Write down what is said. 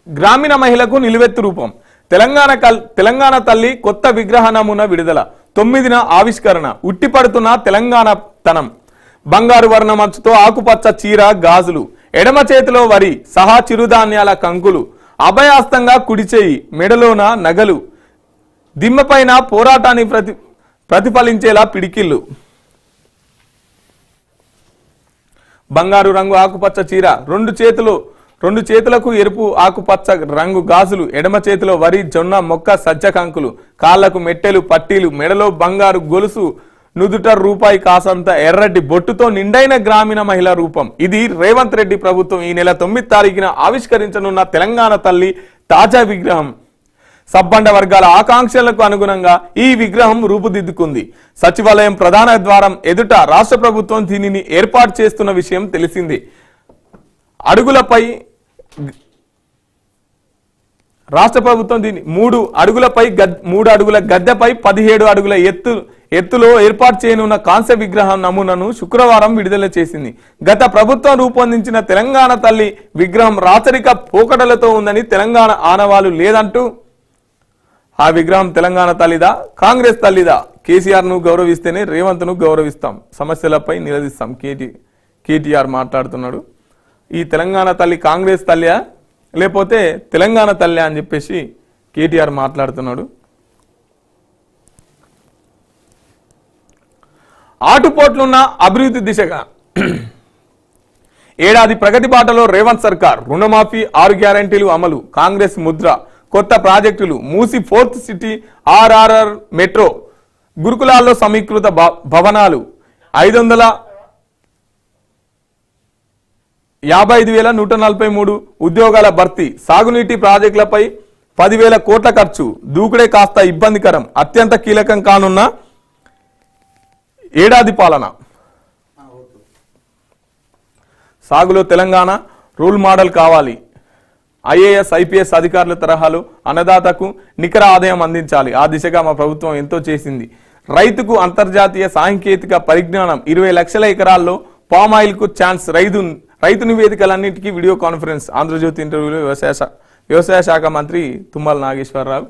గ్రామీణ మహిళకు నిలువెత్తు రూపం. తెలంగాణ తల్లి కొత్త విగ్రహ నమూనా విడుదల. 9న ఆవిష్కరణ. ఉట్టిపడుతున్న తెలంగాణ తనం. బంగారు వర్ణమంచుతో ఆకుపచ్చ చీర, గాజులు. ఎడమ చేతిలో వరి సహా చిరుధాన్యాల కంకులు. అభయాస్తంగా కుడిచేయి, మెడలోన నగలు. దిమ్మపైన పోరాటాన్ని ప్రతిఫలించేలా పిడికిళ్ళు. బంగారు రంగు ఆకుపచ్చ చీర, రెండు చేతులకు ఎరుపు ఆకుపచ్చ రంగు గాజులు. ఎడమ చేతిలో వరి, జొన్న, మొక్క, సజ్జ కంకులు. కాళ్లకు మెట్టెలు, పట్టీలు. మెడలో బంగారు గొలుసు. నుదుట రూపాయి కాసంత ఎర్రటి బొట్టుతో నిండైన గ్రామీణ మహిళా రూపం. ఇది రేవంత్ రెడ్డి ప్రభుత్వం ఈ నెల 9వ తారీఖున ఆవిష్కరించనున్న తెలంగాణ తల్లి తాజా విగ్రహం. సబ్బండ వర్గాల ఆకాంక్షలకు అనుగుణంగా ఈ విగ్రహం రూపుదిద్దుకుంది. సచివాలయం ప్రధాన ద్వారం ఎదుట రాష్ట్ర ప్రభుత్వం దీనిని ఏర్పాటు చేస్తున్న విషయం తెలిసింది. రాష్ట్ర ప్రభుత్వం దీన్ని 3 అడుగుల గద్దెపై 17 అడుగుల ఎత్తులో ఏర్పాటు చేయనున్న కాంస్య విగ్రహం నమూనాను శుక్రవారం విడుదల చేసింది. గత ప్రభుత్వం రూపొందించిన తెలంగాణ తల్లి విగ్రహం రాచరిక పోకడలతో ఉందని, తెలంగాణ ఆనవాలు లేదంటూ ఆ విగ్రహం తెలంగాణ తల్లిదా, కాంగ్రెస్ తల్లిదా? కేసీఆర్ ను గౌరవిస్తేనే రేవంత్ ను గౌరవిస్తాం, సమస్యలపై నిలదీస్తాం. కేటీఆర్ మాట్లాడుతున్నాడు. ఈ తెలంగాణ తల్లి కాంగ్రెస్ తల్లియా లేకపోతే తెలంగాణ తల్లి అని చెప్పేసి కేటీఆర్ మాట్లాడుతున్నాడు. ఆటుపోట్లున్న అభివృద్ధి దిశగా ఏడాది ప్రగతి బాటలో రేవంత్ సర్కార్. రుణమాఫీ, 6 గ్యారంటీలు అమలు. కాంగ్రెస్ ముద్ర. కొత్త ప్రాజెక్టులు. మూసి 4th సిటీ, RRR మెట్రో. గురుకులాల్లో సమీకృత భవనాలు. 555,143 ఉద్యోగాల భర్తీ. సాగునీటి ప్రాజెక్టులపై 10,000 కోట్ల ఖర్చు. దూకుడే కాస్త ఇబ్బందికరం. అత్యంత కీలకం కానున్న ఏడాది పాలన. సాగులో తెలంగాణ రూల్ మోడల్ కావాలి. IAS, IPS అధికారుల తరహాలో అన్నదాతకు నికర ఆదాయం అందించాలి. ఆ దిశగా మా ప్రభుత్వం ఎంతో చేసింది. రైతుకు అంతర్జాతీయ సాంకేతిక పరిజ్ఞానం. 20 లక్షల ఎకరాల్లో పామాయిల్ కు ఛాన్స్. రైతు నివేదికలన్నింటికీ వీడియో కాన్ఫరెన్స్. ఆంధ్రజ్యోతి ఇంటర్వ్యూలో వ్యవసాయ శాఖ మంత్రి తుమ్మల నాగేశ్వరరావు.